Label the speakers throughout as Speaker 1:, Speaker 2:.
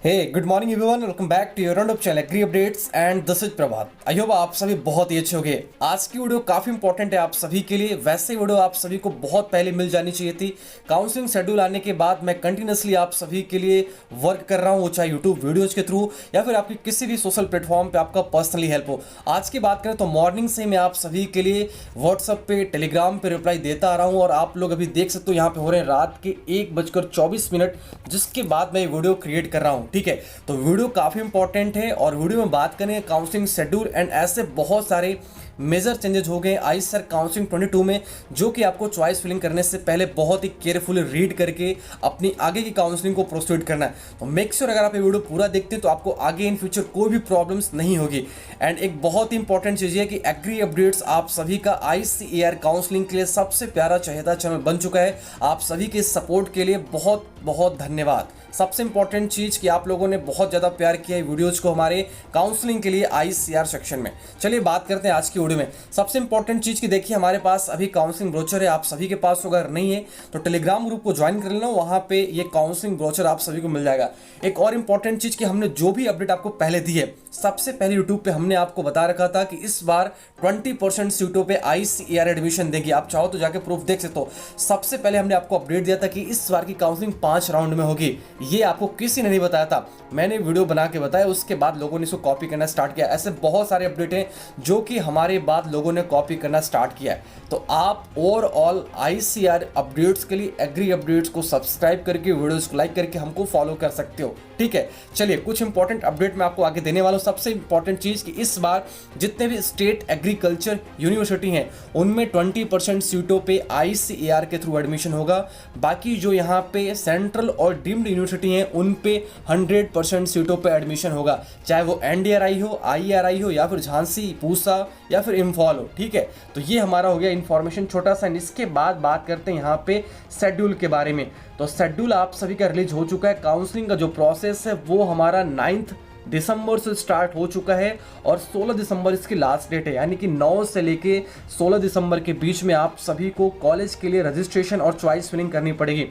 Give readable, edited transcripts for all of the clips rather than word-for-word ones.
Speaker 1: Hey good morning everyone, welcome back to your round of channel agri updates and this is Prabhat. I hope आप सभी बहुत ही अच्छे होंगे। आज की वीडियो काफी इंपॉर्टेंट है आप सभी के लिए। वैसे वीडियो आप सभी को बहुत पहले मिल जानी चाहिए थी। काउंसलिंग शेड्यूल आने के बाद मैं कंटिन्यूसली आप सभी के लिए वर्क कर रहा हूँ, चाहे यूट्यूब वीडियोज के थ्रू या फिर आपकी किसी भी सोशल प्लेटफॉर्म पे आपका पर्सनली हेल्प हो। आज की बात करें तो मॉर्निंग से मैं आप सभी के लिए व्हाट्सएप पे, टेलीग्राम पे रिप्लाई देता आ रहा हूँ और आप लोग अभी देख सकते हो यहाँ पे हो रहे हैं रात के 1:24, जिसके बाद मैं ये वीडियो क्रिएट कर रहा हूँ। ठीक है, तो वीडियो काफ़ी इंपॉर्टेंट है और वीडियो में बात करें काउंसलिंग शेड्यूल एंड ऐसे बहुत सारे मेजर चेंजेस हो गए आई सर काउंसलिंग 22 में, जो कि आपको चॉइस फिलिंग करने से पहले बहुत ही केयरफुली रीड करके अपनी आगे की काउंसलिंग को प्रोसीड करना है। तो मेक श्योर अगर आप ये वीडियो पूरा देखते हैं तो आपको आगे इन फ्यूचर कोई भी प्रॉब्लम्स नहीं होगी। एंड एक बहुत ही इंपॉर्टेंट चीज़ है कि एग्री अपडेट्स आप सभी का ICAR काउंसलिंग के लिए सबसे प्यारा चहेता चैनल बन चुका है। आप सभी के सपोर्ट के लिए बहुत बहुत धन्यवाद। सबसे इंपॉर्टेंट चीज कि आप लोगों ने बहुत ज्यादा प्यार किया है वीडियोज को हमारे काउंसलिंग के लिए ICAR सेक्शन में। चलिए बात करते हैं आज की वीडियो में। सबसे इंपॉर्टेंट चीज कि देखिए हमारे पास अभी काउंसलिंग ब्रोचर है, आप सभी के पास अगर नहीं है तो टेलीग्राम ग्रुप को ज्वाइन कर लेना, वहां पे ये काउंसलिंग ब्रोचर आप सभी को मिल जाएगा। एक और इंपॉर्टेंट चीज कि हमने जो भी अपडेट आपको पहले दी है, सबसे पहले यूट्यूब पे हमने आपको बता रखा था कि इस बार 20% सीटों पे ICAR एडमिशन देगी। आप चाहो तो जाके प्रूफ देख सकते हो। सबसे पहले हमने आपको अपडेट दिया था कि इस बार की काउंसलिंग 5 राउंड में होगी। ये आपको किसी ने नहीं बताया था, मैंने वीडियो बना के बताया, उसके बाद लोगों ने इसको कॉपी करना स्टार्ट किया। ऐसे बहुत सारे अपडेट हैं जो कि हमारे बाद लोगों ने कॉपी करना स्टार्ट किया है। तो आप ओवरऑल ICAR अपडेट्स के लिए एग्री अपडेट्स को सब्सक्राइब करके, वीडियोस को लाइक करके हमको फॉलो कर सकते हो। ठीक है, चलिए कुछ इंपॉर्टेंट अपडेट मैं आपको आगे देने वाला हूं। सबसे इंपॉर्टेंट चीज कि इस बार जितने भी स्टेट एग्रीकल्चर यूनिवर्सिटी हैं उनमें 20% सीटों पे ICAR के थ्रू एडमिशन होगा। बाकी जो यहाँ पे सेंट्रल और डीम्ड यूनिवर्सिटी हैं उन पे 100% सीटों पे एडमिशन होगा, चाहे वो NDRI हो, IRI हो या फिर झांसी, पूसा या फिर इम्फॉल हो। ठीक है, तो ये हमारा हो गया इन्फॉर्मेशन छोटा सा। इसके बाद बात करते हैं यहाँ पे शेड्यूल के बारे में। तो शेड्यूल आप सभी का रिलीज हो चुका है। काउंसलिंग का जो प्रोसेस है वो हमारा 9 दिसंबर से स्टार्ट हो चुका है और 16 दिसंबर इसकी लास्ट डेट है, यानी कि 9 से लेके 16 दिसंबर के बीच में आप सभी को कॉलेज के लिए रजिस्ट्रेशन और चॉइस फिलिंग करनी पड़ेगी।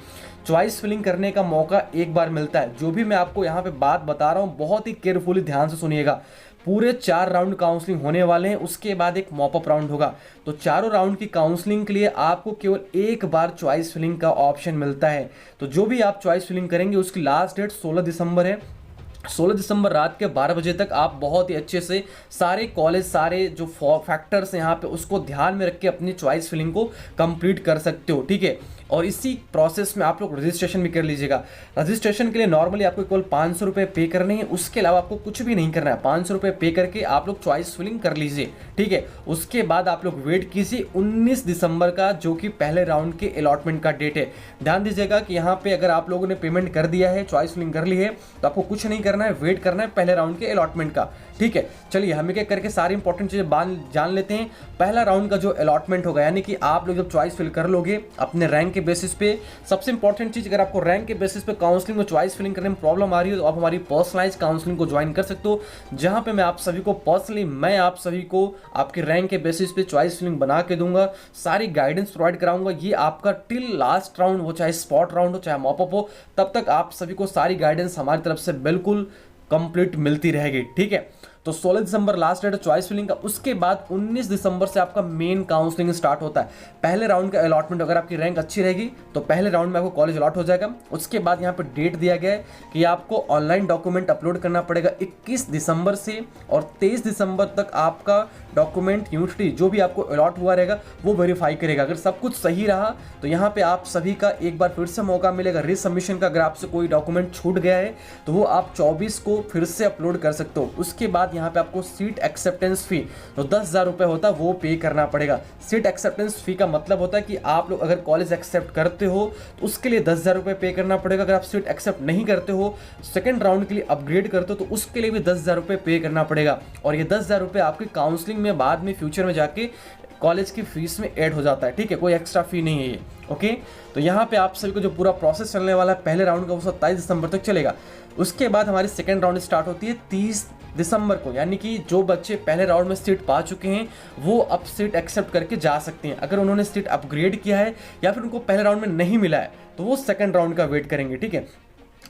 Speaker 1: चॉइस फिलिंग करने का मौका एक बार मिलता है। जो भी मैं आपको यहाँ पे बात बता रहा हूँ बहुत ही केयरफुली ध्यान से सुनिएगा। पूरे 4 राउंड काउंसलिंग होने वाले हैं, उसके बाद एक मॉपअप राउंड होगा। तो चारों राउंड की काउंसलिंग के लिए आपको केवल एक बार चॉइस फिलिंग का ऑप्शन मिलता है। तो जो भी आप चॉइस फिलिंग करेंगे उसकी लास्ट डेट 16 दिसंबर है। 16 दिसंबर रात के 12 बजे तक आप बहुत ही अच्छे से सारे कॉलेज, सारे जो फैक्टर्स हैं यहाँ पे उसको ध्यान में रख के अपनी चॉइस फिलिंग को कंप्लीट कर सकते हो। ठीक है, और इसी प्रोसेस में आप लोग रजिस्ट्रेशन भी कर लीजिएगा। रजिस्ट्रेशन के लिए नॉर्मली आपको केवल 500 रुपये पे करने हैं, उसके अलावा आपको कुछ भी नहीं करना है। 500 रुपये पे करके आप लोग चॉइस फिलिंग कर लीजिए। ठीक है, उसके बाद आप लोग वेट कीजिए 19 दिसंबर का, जो कि पहले राउंड के अलॉटमेंट का डेट है। ध्यान दीजिएगा कि यहाँ पे अगर आप लोगों ने पेमेंट कर दिया है, चॉइस फिलिंग कर ली है, तो आपको कुछ नहीं करना है, वेट करना है पहले राउंड के अलॉटमेंट का। ठीक है, चलिए हम एक करके सारी इंपॉर्टेंट चीजें जान लेते हैं। पहला राउंड का जो अलॉटमेंट होगा, यानी कि आप लोग जब चॉइस फिल कर लोगे अपने रैंक के बेसिस पे, सबसे इंपॉर्टेंट चीज, अगर आपको रैंक के बेसिस पे काउंसलिंग में चॉइस फिलिंग करने में प्रॉब्लम आ रही है तो आप हमारी पर्सनलाइज काउंसलिंग को ज्वाइन कर सकते हो, जहां पे मैं आप सभी को पर्सनली आप सभी को आपके रैंक के बेसिस पे चॉइस फिलिंग बना के दूंगा, सारी गाइडेंस प्रोवाइड कराऊंगा। ये आपका टिल लास्ट राउंड हो, चाहे स्पॉट राउंड हो, चाहे मॉपअप हो, तब तक आप सभी को सारी गाइडेंस हमारी तरफ से बिल्कुल कंप्लीट मिलती रहेगी। ठीक है, तो 16 दिसंबर लास्ट डेट है चॉइस फिलिंग का। उसके बाद 19 दिसंबर से आपका मेन काउंसलिंग स्टार्ट होता है। पहले राउंड का अलॉटमेंट, अगर आपकी रैंक अच्छी रहेगी तो पहले राउंड में आपको कॉलेज अलॉट हो जाएगा। उसके बाद यहाँ पे डेट दिया गया है कि आपको ऑनलाइन डॉक्यूमेंट अपलोड करना पड़ेगा 21 दिसंबर से, और 23 दिसंबर तक आपका डॉक्यूमेंट यूनिवर्सिटी जो भी आपको अलॉट हुआ रहेगा वो वेरीफाई करेगा। अगर सब कुछ सही रहा तो यहाँ पे आप सभी का एक बार फिर से मौका मिलेगा रिसबमिशन का। अगर आपसे कोई डॉक्यूमेंट छूट गया है तो वो आप 24 को फिर से अपलोड कर सकते हो। उसके बाद यहाँ पे आपको सीट एक्सेप्टेंस फी तो 10,000 रुपये होता है, वो पे करना पड़ेगा। सीट एक्सेप्टेंस फी का मतलब होता है कि आप लोग अगर कॉलेज एक्सेप्ट करते हो तो उसके लिए 10,000 रुपये पे करना पड़ेगा। अगर आप सीट एक्सेप्ट नहीं करते हो, सेकंड राउंड के लिए अपग्रेड करते हो, तो उसके लिए भी 10,000 रुपये पे करना पड़ेगा। और ये 10,000 रुपये आपकी काउंसलिंग में बाद में फ्यूचर में जाके कॉलेज की फीस में ऐड हो जाता है। ठीक है, कोई एक्स्ट्रा फी नहीं है ये। ओके, तो यहाँ पे आप सभी को जो पूरा प्रोसेस चलने वाला है पहले राउंड का वो 27 दिसंबर तक चलेगा। उसके बाद हमारी सेकेंड राउंड स्टार्ट होती है 30 दिसंबर को, यानी कि जो बच्चे पहले राउंड में सीट पा चुके हैं वो अब सीट एक्सेप्ट करके जा सकते हैं। अगर उन्होंने सीट अपग्रेड किया है या फिर उनको पहले राउंड में नहीं मिला है तो वो सेकंड राउंड का वेट करेंगे। ठीक है,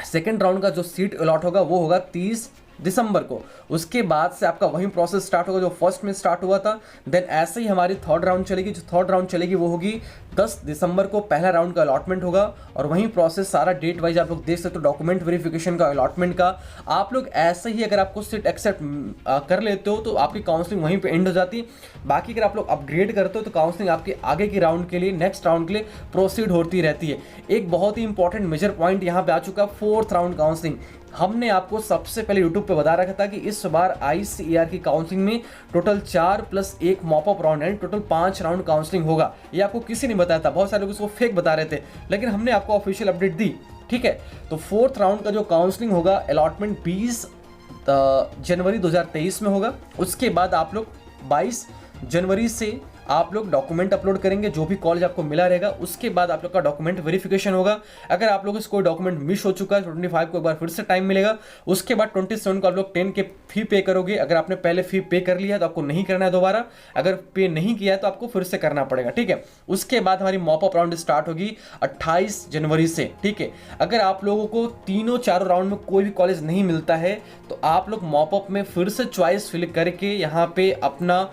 Speaker 1: सेकेंड राउंड का जो सीट अलॉट होगा वो होगा 30 दिसंबर को। उसके बाद से आपका वही प्रोसेस स्टार्ट होगा जो फर्स्ट में स्टार्ट हुआ था। देन ऐसे ही हमारी थर्ड राउंड चलेगी, जो थर्ड राउंड चलेगी वो होगी 10 दिसंबर को, पहला राउंड का अलॉटमेंट होगा। और वही प्रोसेस सारा डेट वाइज आप लोग देख सकते हो, डॉक्यूमेंट वेरिफिकेशन का, अलॉटमेंट का। आप लोग ऐसे ही अगर आपको सीट एक्सेप्ट कर लेते हो तो आपकी काउंसलिंग वहीं पे एंड हो जाती। बाकी अगर आप लोग अपग्रेड करते हो तो काउंसलिंग आपके आगे के राउंड के लिए, नेक्स्ट राउंड के लिए प्रोसीड होती रहती है। एक बहुत ही इंपॉर्टेंट मेजर पॉइंट यहाँ पे आ चुका, फोर्थ राउंड काउंसलिंग। हमने आपको सबसे पहले यूट्यूब पे बता रखा था कि इस बार ICAR की काउंसलिंग में टोटल 4+1 मॉपअप राउंड है, टोटल 5 राउंड काउंसलिंग होगा। ये आपको किसी ने बताया था, बहुत सारे लोग इसको फेक बता रहे थे, लेकिन हमने आपको ऑफिशियल अपडेट दी। ठीक है, तो फोर्थ राउंड का जो काउंसलिंग होगा, अलॉटमेंट 20 जनवरी 2023 में होगा। उसके बाद आप लोग 22 जनवरी से आप लोग डॉक्यूमेंट अपलोड करेंगे, जो भी कॉलेज आपको मिला रहेगा। उसके बाद आप लोग का डॉक्यूमेंट वेरिफिकेशन होगा। अगर आप लोग कोई डॉक्यूमेंट मिस हो चुका है, 25 को एक बार फिर से टाइम मिलेगा। उसके बाद 27 को आप लोग 10 के फी पे करोगे। अगर आपने पहले फी पे कर लिया है तो आपको नहीं करना है दोबारा, अगर पे नहीं किया है तो आपको फिर से करना पड़ेगा। ठीक है, उसके बाद हमारी मॉपअप राउंड स्टार्ट होगी 28 जनवरी से। ठीक है, अगर आप लोगों को तीनों चारों राउंड में कोई भी कॉलेज नहीं मिलता है तो आप लोग मॉपअप में फिर से चॉइस फिल करके यहाँ पे अपना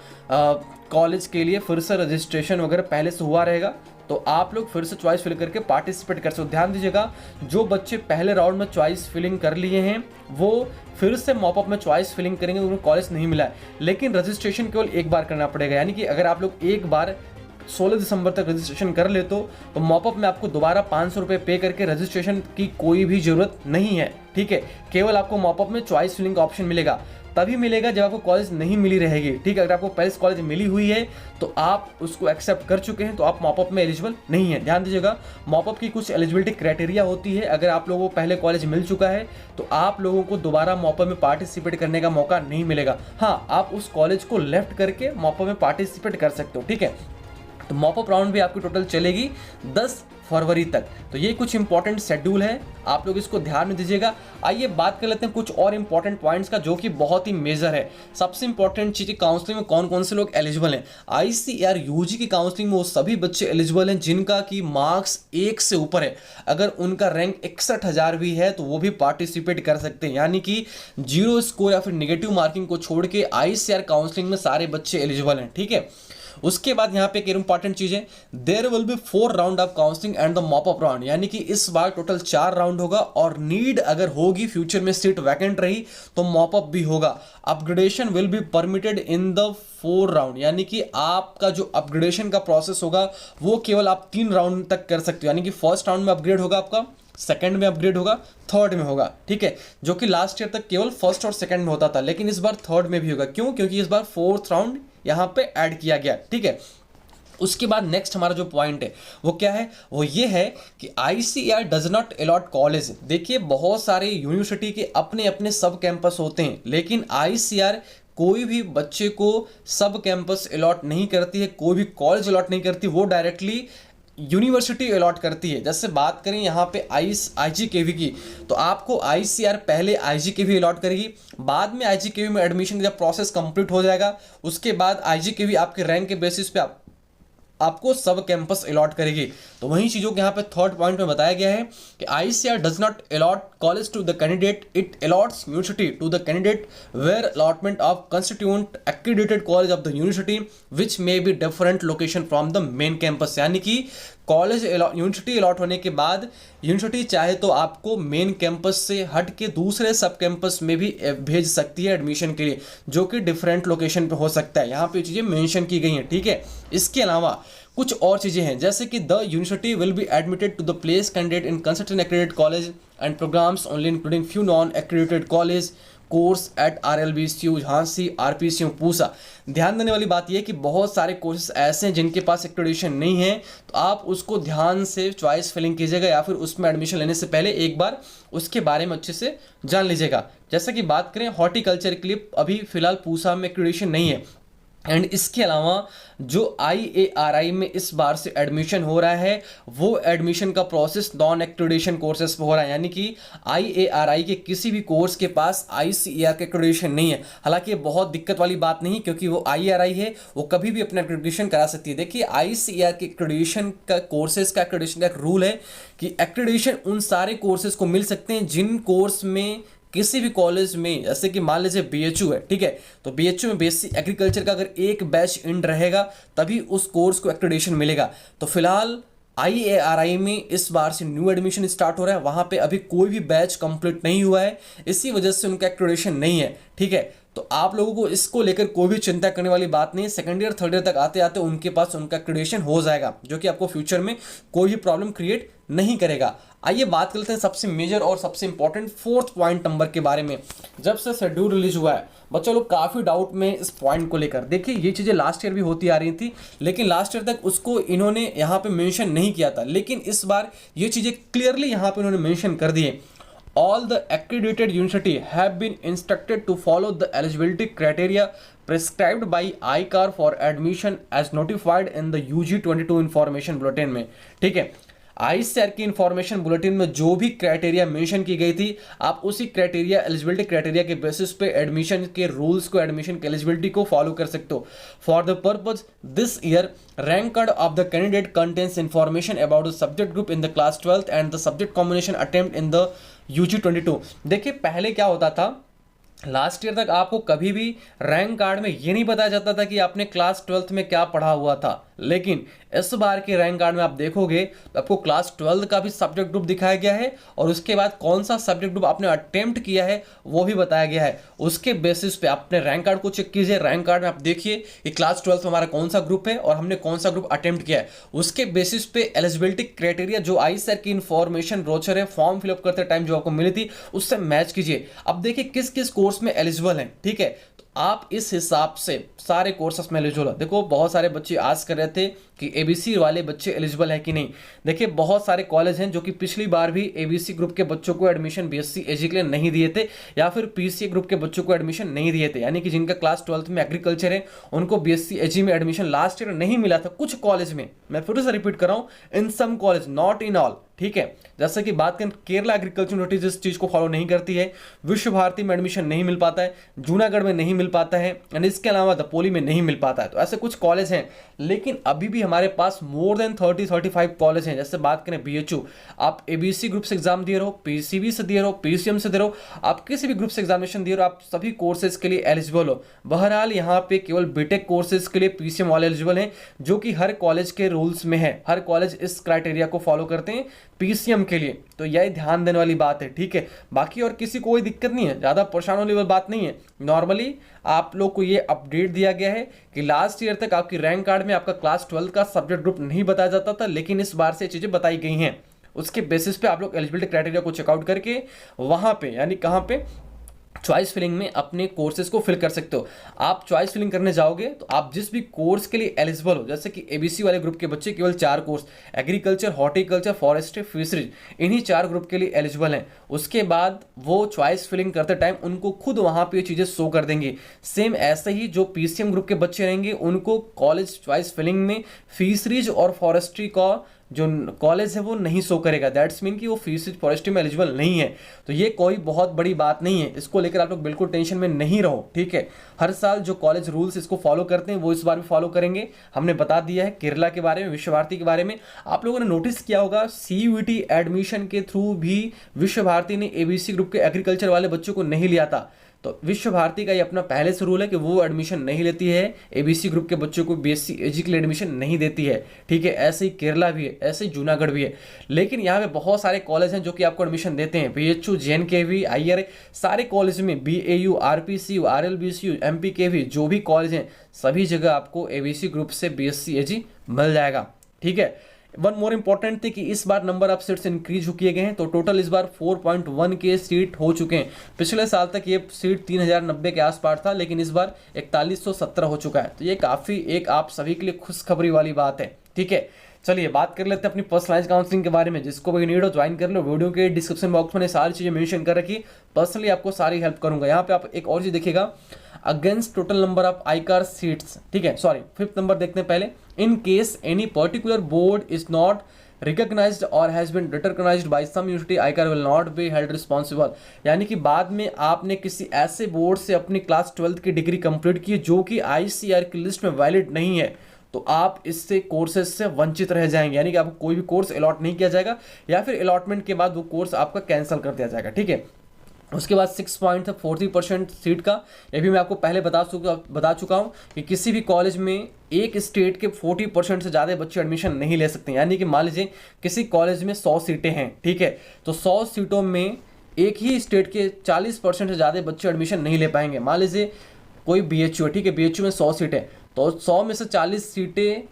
Speaker 1: कॉलेज के लिए फिर से रजिस्ट्रेशन वगैरह पहले से हुआ रहेगा, तो आप लोग फिर से चॉइस फिल करके पार्टिसिपेट कर सकते हो। ध्यान दीजिएगा, जो बच्चे पहले राउंड में चॉइस फिलिंग कर लिए हैं वो फिर से मॉपअप में चॉइस फिलिंग करेंगे, उनको कॉलेज नहीं मिला है। लेकिन रजिस्ट्रेशन केवल एक बार करना पड़ेगा, यानी कि अगर आप लोग एक बार 16 दिसंबर तक रजिस्ट्रेशन कर ले तो मॉपअप में आपको दोबारा 500 रुपये पे करके रजिस्ट्रेशन की कोई भी जरूरत नहीं है। ठीक है, केवल आपको मॉपअप में चॉइस फिलिंग का ऑप्शन मिलेगा, तभी मिलेगा जब आपको कॉलेज नहीं मिली रहेगी। ठीक है, अगर आपको पहले कॉलेज मिली हुई है तो आप उसको एक्सेप्ट कर चुके हैं तो आप मॉपअप में एलिजिबल नहीं है। ध्यान दीजिएगा, मॉपअप की कुछ एलिजिबिलिटी क्राइटेरिया होती है। अगर आप लोगों को पहले कॉलेज मिल चुका है तो आप लोगों को दोबारा मॉपअप में पार्टिसिपेट करने का मौका नहीं मिलेगा। हाँ, आप उस कॉलेज को लेफ्ट करके मॉपअप में पार्टिसिपेट कर सकते हो। ठीक है, तो मॉपअप राउंड भी आपकी टोटल चलेगी 10 फरवरी तक। तो ये कुछ इंपॉर्टेंट शेड्यूल है, आप लोग इसको ध्यान में दीजिएगा। आइए बात कर लेते हैं कुछ और इंपॉर्टेंट पॉइंट्स का, जो कि बहुत ही मेजर है। सबसे इंपॉर्टेंट चीज़, काउंसलिंग में कौन कौन से लोग एलिजिबल हैं। ICAR UG की काउंसलिंग में वो सभी बच्चे एलिजिबल हैं जिनका की मार्क्स 1 से ऊपर है। अगर उनका रैंक 61,000 भी है तो वो भी पार्टिसिपेट कर सकते हैं, यानी कि 0 स्कोर या फिर नेगेटिव मार्किंग को छोड़ के ICAR काउंसलिंग में सारे बच्चे एलिजिबल हैं। ठीक है, उसके बाद यहाँ पे एक इंपॉर्टेंट चीज है, there will be 4 round of counselling and the mop up round, यानी कि इस बार टोटल 4 राउंड होगा। और नीड अगर होगी, फ्यूचर में सीट वैकेंट रही तो मॉपअप भी होगा। Upgradation will be permitted in the 4 round, यानी कि आपका जो अपग्रेडेशन का प्रोसेस होगा वो केवल आप 3 राउंड तक कर सकते हो। यानी कि फर्स्ट राउंड में अपग्रेड होगा आपका, सेकंड में अपग्रेड होगा, थर्ड में होगा। ठीक है, जो कि लास्ट ईयर तक केवल फर्स्ट और सेकंड में होता था, लेकिन इस बार थर्ड में भी होगा। क्यों? क्योंकि इस बार 4th राउंड यहाँ पे ऐड किया गया। ठीक है, उसके बाद नेक्स्ट हमारा जो पॉइंट है वो क्या है, वो ये है कि ICAR does not allot college. देखिए, बहुत सारे यूनिवर्सिटी के अपने अपने सब कैंपस होते हैं, लेकिन ICAR कोई भी बच्चे को सब कैंपस अलॉट नहीं करती है, कोई भी कॉलेज अलॉट नहीं करती, वो डायरेक्टली यूनिवर्सिटी अलॉट करती है। जैसे बात करें यहाँ पे IGKV की, तो आपको ICAR पहले IGKV अलॉट करेगी, बाद में IGKV में एडमिशन जब प्रोसेस कंप्लीट हो जाएगा उसके बाद IGKV आपके रैंक के बेसिस पे आपको सब कैंपस अलॉट करेगी। तो वही चीज़ों के यहाँ पे थर्ड पॉइंट में बताया गया है कि ICAR does not allot college to the candidate, it allots university to the candidate where allotment of constituent accredited college of the university which may be different location from the main campus. यानी कि college university allot होने के बाद university चाहे तो आपको main campus से हट के दूसरे सब कैंपस में भी भेज सकती है एडमिशन के लिए, जो कि डिफरेंट लोकेशन पे हो सकता है। यहाँ पे चीज़ें मेंशन की गई हैं। ठीक है, इसके अलावा कुछ और चीज़ें हैं, जैसे कि the university will be admitted to the place candidate in consultant accredited college and programmes only including few non accredited college course at RLBCU Jhansi, RPCU Pusa. ध्यान देने वाली बात यह कि बहुत सारे कोर्सेज ऐसे हैं जिनके पास एक्रेडिटेशन नहीं है, तो आप उसको ध्यान से चॉइस फिलिंग कीजिएगा या फिर उसमें एडमिशन लेने से पहले एक बार उसके बारे में अच्छे से जान लीजिएगा। जैसा कि बात करें हॉर्टिकल्चर के लिए, अभी फिलहाल पूसा में एक्रेडिटेशन नहीं है, एंड इसके अलावा जो IARI में इस बार से एडमिशन हो रहा है वो एडमिशन का प्रोसेस नॉन एक्रेडिटेशन कोर्सेज पे हो रहा है, यानी कि IARI के किसी भी कोर्स के पास ICAR का एक्रेडिटेशन नहीं है। हालांकि ये बहुत दिक्कत वाली बात नहीं, क्योंकि वो IARI है, वो कभी भी अपना एक्रेडिटेशन करा सकती है। देखिए ICAR के एक्रेडिटेशन का कोर्सेज का एक्रेडिटेशन का एक रूल है कि एक्रेडिटेशन उन सारे कोर्सेज को मिल सकते हैं जिन कोर्स में किसी भी कॉलेज में, जैसे कि मान लीजिए BHU है, ठीक है, तो BHU में बेसिक एग्रीकल्चर का अगर एक बैच इंड रहेगा तभी उस कोर्स को एक्रेडिटेशन मिलेगा। तो फिलहाल IARI में इस बार से न्यू एडमिशन स्टार्ट हो रहा है, वहां पे अभी कोई भी बैच कंप्लीट नहीं हुआ है, इसी वजह से उनका एक्रेडिटेशन नहीं है, ठीक है। तो आप लोगों को इसको लेकर कोई भी चिंता करने वाली बात नहीं है। सेकंड ईयर थर्ड ईयर तक आते आते उनके पास उनका एक्रेडिटेशन हो जाएगा, जो कि आपको फ्यूचर में कोई भी प्रॉब्लम क्रिएट नहीं करेगा। आइए बात करते हैं सबसे मेजर और सबसे इंपॉर्टेंट फोर्थ पॉइंट नंबर के बारे में। जब से शेड्यूल रिलीज हुआ है बच्चों लोग काफ़ी डाउट में इस पॉइंट को लेकर। देखिए ये चीज़ें लास्ट ईयर भी होती आ रही थी, लेकिन लास्ट ईयर तक उसको इन्होंने यहाँ पे मेंशन नहीं किया था, लेकिन इस बार ये चीज़ें क्लियरली यहाँ पे इन्होंने मेंशन कर दी है। All the accredited university have been instructed to follow the eligibility criteria prescribed by ICAR for admission as notified in the UG 22 information bulletin में, ठीक है। ICAR की इंफॉर्मेशन बुलेटिन में जो भी क्राइटेरिया मेंशन की गई थी, आप उसी क्राइटेरिया एलिजिबिलिटी क्राइटेरिया के बेसिस पे एडमिशन के रूल्स को, एडमिशन के एलिजिबिलिटी को फॉलो कर सकते हो। For the purpose this year rank card of the candidate contains information about the subject group in the class 12th and the subject combination attempt in the UG 22। देखिए पहले क्या होता था, लास्ट ईयर तक आपको कभी भी रैंक कार्ड में ये नहीं बताया जाता था कि आपने क्लास 12th में क्या पढ़ा हुआ था, लेकिन इस बार के रैंक कार्ड में आप देखोगे तो आपको क्लास 12 का भी सब्जेक्ट ग्रुप दिखाया गया है और उसके बाद कौन सा सब्जेक्ट ग्रुप आपने अटेम्प्ट किया है वो भी बताया गया है। उसके बेसिस पे आपने रैंक कार्ड को चेक कीजिए, रैंक कार्ड में आप देखिए कि क्लास 12 में हमारा कौन सा ग्रुप है और हमने कौन सा ग्रुप अटेम्प्ट किया है। उसके बेसिस पे एलिजिबिलिटी क्राइटेरिया जो ICAR की इंफॉर्मेशन ब्रोचर है फॉर्म फिलअप करते टाइम जो आपको मिली थी उससे मैच कीजिए। अब देखिए किस किस कोर्स में एलिजिबल हैं, ठीक है, तो आप इस हिसाब से सारे कोर्सेस में एलिजिबल। देखो बहुत सारे बच्चे आज कर रहे थे कि ABC वाले बच्चे एलिजिबल है कि नहीं। देखिए बहुत सारे कॉलेज हैं जो कि पिछली बार भी ABC ग्रुप के बच्चों को एडमिशन BSc AG के लिए नहीं दिए थे, या फिर PCA ग्रुप के बच्चों को एडमिशन नहीं दिए थे, यानी कि जिनका क्लास 12th में एग्रीकल्चर है उनको BSc AG में एडमिशन लास्ट ईयर नहीं मिला था। कुछ कॉलेज में, मैं फिर से रिपीट कर रहा हूँ, in some college, not in all, ठीक है। जैसे कि बात करें केरला एग्रीकल्चर यूनिवर्सिटी इस चीज को फॉलो नहीं करती है, विश्व भारती में एडमिशन नहीं मिल पाता है, जूनागढ़ में नहीं मिल पाता है, एंड इसके अलावा दपोली में नहीं मिल पाता है। तो ऐसे कुछ कॉलेज हैं, लेकिन अभी भी हमारे पास मोर देन 30-35 कॉलेज हैं। जैसे बात करें BHU, आप ABC ग्रुप से एग्जाम दिए रहो, PCB से दिए रहो, PCM से दे रहो, आप किसी भी ग्रुप से एग्जामिनेशन दिए रहो, आप सभी कोर्सेज के लिए एलिजिबल हो। बहरहाल यहाँ पे केवल बीटेक कोर्सेज के लिए PCM वाले एलिजिबल हैं, जो कि हर कॉलेज के रूल्स में है। हर कॉलेज इस क्राइटेरिया को फॉलो करते हैं PCM के लिए, तो यही ध्यान देने वाली बात है, ठीक है। बाकी और किसी को कोई दिक्कत नहीं है, ज़्यादा परेशान होने वाली बात नहीं है। नॉर्मली आप लोग को ये अपडेट दिया गया है कि लास्ट ईयर तक आपकी रैंक कार्ड में आपका क्लास 12 का सब्जेक्ट ग्रुप नहीं बताया जाता था, लेकिन इस बार से चीज़ें बताई गई हैं। उसके बेसिस पे आप लोग एलिजिबिलिटी क्राइटेरिया को चेकआउट करके वहाँ पे, यानी कहाँ पे, चॉइस फिलिंग में अपने कोर्सेज को फिल कर सकते हो। आप चॉइस फिलिंग करने जाओगे तो आप जिस भी कोर्स के लिए एलिजिबल हो, जैसे कि ABC वाले ग्रुप के बच्चे केवल 4 course, agriculture, horticulture, forestry, fisheries, इन्हीं 4 ग्रुप के लिए एलिजिबल हैं। उसके बाद वो चॉइस फिलिंग करते टाइम उनको खुद वहाँ पे ये चीज़ें शो कर देंगी। सेम ऐसे ही जो PCM ग्रुप के बच्चे रहेंगे उनको कॉलेज चॉइस फिलिंग में फिशरीज और फॉरेस्ट्री का जो कॉलेज है वो नहीं शो करेगा। दैट्स मीन कि वो फिशरीज फॉरेस्ट्री में एलिजिबल नहीं है। तो ये कोई बहुत बड़ी बात नहीं है, इसको लेकर आप लोग बिल्कुल टेंशन में नहीं रहो, ठीक है। हर साल जो कॉलेज रूल्स इसको फॉलो करते हैं वो इस बार भी फॉलो करेंगे। हमने बता दिया है केरला के बारे में, विश्व भारती के बारे में। आप लोगों ने नोटिस किया होगा CUET एडमिशन के थ्रू भी विश्व भारती ने ABC ग्रुप के एग्रीकल्चर वाले बच्चों को नहीं लिया था। तो विश्व भारती का ये अपना पहले से रूल है कि वो एडमिशन नहीं लेती है, ABC ग्रुप के बच्चों को BSc AG के लिए एडमिशन नहीं देती है, ठीक है। ऐसे ही केरला भी है, ऐसे ही जूनागढ़ भी है। लेकिन यहाँ पे बहुत सारे कॉलेज हैं जो कि आपको एडमिशन देते हैं, BHU, JNKV, IRA, सारे कॉलेज में, BAU, RPCU, RLBCU, MPKV, जो भी कॉलेज हैं सभी जगह आपको ABC ग्रुप से BSc AG मिल जाएगा, ठीक है। वन मोर इंपॉर्टेंट थी कि इस बार नंबर ऑफ सीट्स इंक्रीज किए गए हैं, तो टोटल इस बार 4.1 के सीट हो चुके हैं। पिछले साल तक ये सीट 3090 के आसपास था, लेकिन इस बार 4117 हो चुका है। तो ये काफ़ी एक आप सभी के लिए खुशखबरी वाली बात है, ठीक है। चलिए बात कर लेते हैं अपनी पर्सनलाइज काउंसलिंग के बारे में। जिसको भी नीड हो ज्वाइन कर लो, वीडियो के डिस्क्रिप्शन बॉक्स में सारी चीज़ें मेंशन कर रखी, पर्सनली आपको सारी हेल्प करूंगा। यहाँ पे आप एक और चीज़ देखिएगा, against total number of I car seats, ठीक है, सॉरी 5th नंबर देखते हैं पहले, in case any particular board is not recognized or has been recognized by some university, ICAR will not be held responsible। यानी कि बाद में आपने किसी ऐसे बोर्ड से अपनी क्लास 12th की डिग्री कंप्लीट की जो कि ICAR की लिस्ट में वैलिड नहीं है, तो आप इससे कोर्सेज से वंचित रह जाएंगे, यानी कि आपको कोई भी कोर्स अलॉट नहीं किया जाएगा या फिर अलॉटमेंट के बाद वो कोर्स आपका कैंसिल कर दिया जाएगा, ठीक है। उसके बाद 6 पॉइंट था 40% सीट का। ये भी मैं आपको पहले बता चुका हूँ कि किसी भी कॉलेज में एक स्टेट के 40% से ज़्यादा बच्चे एडमिशन नहीं ले सकते। यानी कि मान लीजिए किसी कॉलेज में 100 सीटें हैं, ठीक है, तो 100 सीटों में एक ही स्टेट के 40% से ज़्यादा बच्चे एडमिशन नहीं ले पाएंगे। मान लीजिए कोई BHU है, ठीक है, BHU में 100 सीटें, तो 100 में से 40 सीटें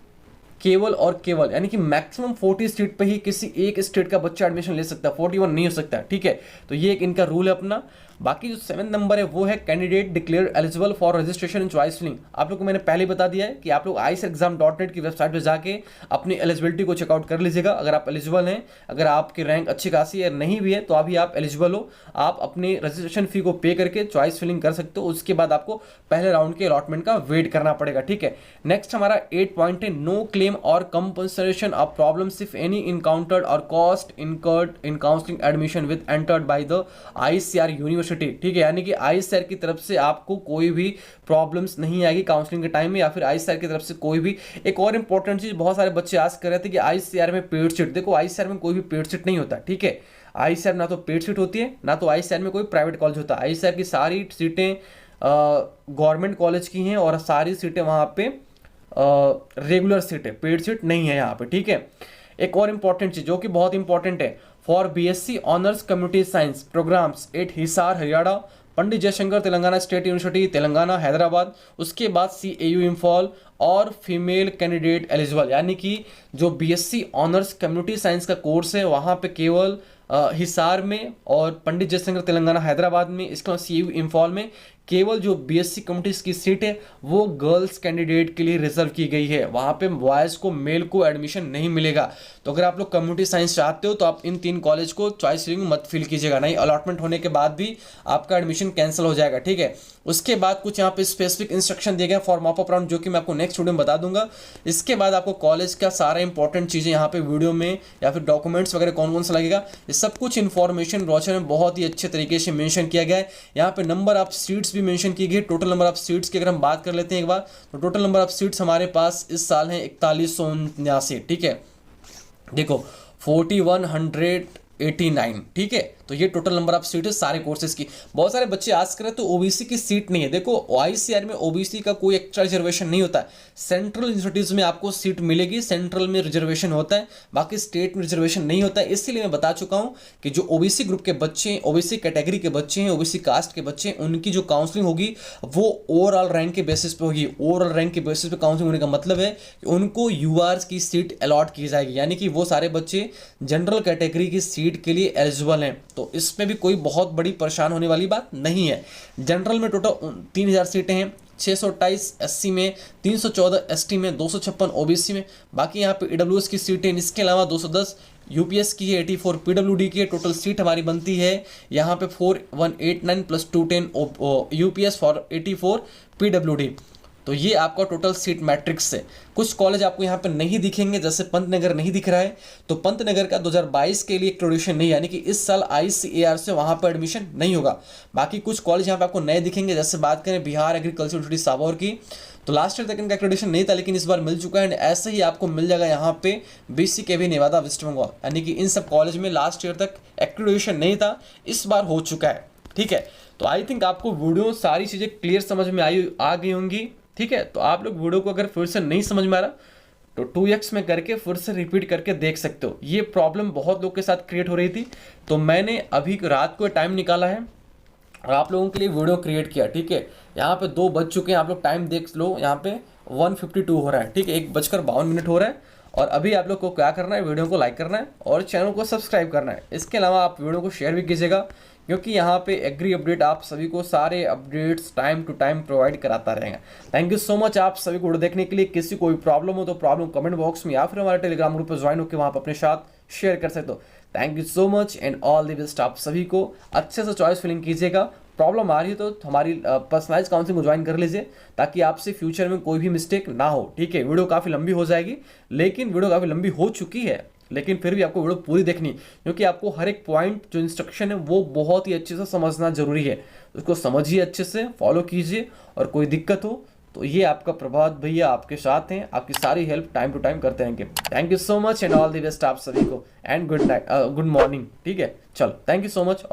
Speaker 1: केवल और केवल यानी कि मैक्सिमम 40 सीट पे ही किसी एक स्टेट का बच्चा एडमिशन ले सकता है, 41 नहीं हो सकता, ठीक है। तो ये एक इनका रूल है अपना। बाकी जो 7th नंबर है वो है candidate declare eligible for registration in choice filling. आप लोग को मैंने पहले बता दिया है कि आप लोग ICERexam.net की वेबसाइट पर जाके अपनी एलिजिबिलिटी को चेकआउट कर लीजिएगा। अगर आप एलिजिबल हैं, अगर आपकी रैंक अच्छी खासी है, नहीं भी है तो अभी आप एलिजिबल हो, आप अपनी रजिस्ट्रेशन फी को पे करके चॉइस फिलिंग कर सकते हो। उसके बाद आपको पहले राउंड के अलॉटमेंट का वेट करना पड़ेगा, ठीक है। नेक्स्ट हमारा 8 पॉइंट है नो क्लेम और compensation of problems if any encountered और cost incurred in counselling admission with entered by the ICAR university, ठीक है। यानी कि ICAR की तरफ से आपको कोई भी प्रॉब्लम्स नहीं आएगी काउंसलिंग के टाइम में, या फिर ICAR की तरफ से कोई भी। एक और इंपॉर्टेंट चीज, बहुत सारे बच्चे आस्क कर रहे थे कि ICAR में पेड सीट, देखो ICAR में कोई भी पेड सीट नहीं होता, ठीक है। ICAR ना तो पेड सीट होती है, ना तो ICAR में कोई प्राइवेट कॉलेज होता है। ICAR की सारी सीटें गवर्नमेंट कॉलेज की हैं और सारी सीटें वहाँ पे रेगुलर सीट है, पेड सीट नहीं है यहाँ पे, ठीक है। एक और इंपॉर्टेंट चीज जो कि बहुत इंपॉर्टेंट है, for BSc honours community science programmes at Hisar Haryana, Pandit Jayashankar Telangana state university Telangana Hyderabad, उसके बाद CAU इम्फॉल और फीमेल कैंडिडेट एलिजिबल। यानी कि जो BSc ऑनर्स कम्युनिटी साइंस का कोर्स है वहाँ पे केवल हिसार में और पंडित जयशंकर तेलंगाना हैदराबाद में, इसके अलावा CAU इम्फॉल में केवल जो BSc कम्युनिटीज की सीट है वो गर्ल्स कैंडिडेट के लिए रिजर्व की गई है। वहाँ पे बॉयज़ को, मेल को एडमिशन नहीं मिलेगा। तो अगर आप लोग कम्युनिटी साइंस चाहते हो तो आप इन 3 कॉलेज को चॉइस फिलिंग मत फिल कीजिएगा, नहीं अलॉटमेंट होने के बाद भी आपका एडमिशन कैंसिल हो जाएगा, ठीक है। उसके बाद कुछ यहाँ पे स्पेसिफिक इंस्ट्रक्शन दिए गए फॉर मॉप अप राउंड, जो कि मैं आपको नेक्स्ट वीडियो में बता दूंगा। इसके बाद आपको कॉलेज का सारा इंपॉर्टेंट चीज़ें यहाँ पे वीडियो में या फिर डॉक्यूमेंट्स वगैरह कौन कौन सा लगेगा, ये सब कुछ इन्फॉर्मेशन ब्रोशर में बहुत ही अच्छे तरीके से मेंशन किया गया है। यहाँ पे नंबर ऑफ सीट्स भी मेंशन की गई है। टोटल नंबर ऑफ सीट्स की अगर हम बात कर लेते हैं एक बार, तो टोटल नंबर ऑफ सीट्स हमारे पास इस साल है 4179, ठीक है। देखो 4189, ठीक है। तो ये टोटल नंबर ऑफ सीट है सारे कोर्सेज की। बहुत सारे बच्चे आस्क करें तो OBC की सीट नहीं है। देखो ICAR में OBC का कोई एक्स्ट्रा रिजर्वेशन नहीं होता है। सेंट्रल यूनिवर्सिटीज में आपको सीट मिलेगी, सेंट्रल में रिजर्वेशन होता है, बाकी स्टेट में रिजर्वेशन नहीं होता है। इसीलिए मैं बता चुका हूँ कि जो OBC ग्रुप के बच्चे हैं, OBC कैटेगरी के बच्चे हैं, OBC कास्ट के बच्चे हैं, उनकी जो काउंसलिंग होगी वो ओवरऑल रैंक के बेसिस पे होगी। ओवरऑल रैंक के बेसिस पे काउंसलिंग होने का मतलब है कि उनको UR की सीट अलॉट की जाएगी, यानी कि वो सारे बच्चे जनरल कैटेगरी की सीट के लिए एलिजिबल हैं। तो इसमें भी कोई बहुत बड़ी परेशान होने वाली बात नहीं है। जनरल में टोटल 3000 सीटें हैं, 628 SC में, 314 ST में, 256 OBC में, बाकी यहाँ पे EWS की सीटें। इसके अलावा 210 UPS की है, 84 PWD की है। टोटल सीट हमारी बनती है यहाँ पे 4189 + 210 UPS फॉर 84 PWD। तो ये आपका टोटल सीट मैट्रिक्स है। कुछ कॉलेज आपको यहाँ पे नहीं दिखेंगे, जैसे पंतनगर नहीं दिख रहा है, तो पंतनगर का 2022 के लिए एक्रेडिटेशन नहीं, यानी कि इस साल ICAR से वहाँ पर एडमिशन नहीं होगा। बाकी कुछ कॉलेज यहाँ पे आपको नए दिखेंगे, जैसे बात करें बिहार एग्रीकल्चर यूनिवर्सिटी साबौर की, तो लास्ट ईयर तक इनका एक्रेडिटेशन नहीं था, लेकिन इस बार मिल चुका है। एंड ऐसे ही आपको मिल जाएगा यहाँ पे BCKV नेवादा वेस्ट बंगाल, यानी कि इन सब कॉलेज में लास्ट ईयर तक एक्रेडिटेशन नहीं था, इस बार हो चुका है, ठीक है। तो आई थिंक आपको वीडियो सारी चीज़ें क्लियर समझ में आ गई होंगी, ठीक है। तो आप लोग वीडियो को अगर फिर से नहीं समझ में आ रहा तो 2x में करके फिर से रिपीट करके देख सकते हो। ये प्रॉब्लम बहुत लोग के साथ क्रिएट हो रही थी, तो मैंने अभी रात को टाइम निकाला है और आप लोगों के लिए वीडियो क्रिएट किया, ठीक है। यहाँ पे 2 बज चुके हैं, आप लोग टाइम देख लो, यहाँ पे 1:52 हो रहा है, ठीक है, 1:52 हो रहा है। और अभी आप लोग को क्या करना है, वीडियो को लाइक करना है और चैनल को सब्सक्राइब करना है। इसके अलावा आप वीडियो को शेयर भी कीजिएगा, क्योंकि यहाँ पे एग्री अपडेट आप सभी को सारे updates time to time provide कराता रहेगा। थैंक यू सो मच आप सभी को वीडियो देखने के लिए। किसी कोई प्रॉब्लम हो तो प्रॉब्लम कमेंट बॉक्स में या फिर हमारे टेलीग्राम ग्रुप पर ज्वाइन होकर वहाँ पर अपने साथ शेयर कर सकते हो। Thank you so much and all the best. आप सभी को अच्छे से चॉइस फिलिंग कीजिएगा, प्रॉब्लम आ रही है तो हमारी पर्सनलाइज काउंसलिंग को ज्वाइन कर लीजिए, ताकि आपसे फ्यूचर में कोई भी मिस्टेक ना हो। ठीक है, वीडियो काफ़ी लंबी हो जाएगी, लेकिन वीडियो काफ़ी लंबी हो चुकी है, लेकिन फिर भी आपको वीडियो पूरी देखनी, क्योंकि आपको हर एक पॉइंट जो इंस्ट्रक्शन है वो बहुत ही अच्छे से समझना जरूरी है। उसको समझिए, अच्छे से फॉलो कीजिए, और कोई दिक्कत हो तो ये आपका प्रभात भैया आपके साथ हैं, आपकी सारी हेल्प टाइम टू टाइम करते रहेंगे। Thank you so much and all the best आप सभी को, and good night, good morning. ठीक है, चलो, थैंक यू सो मच।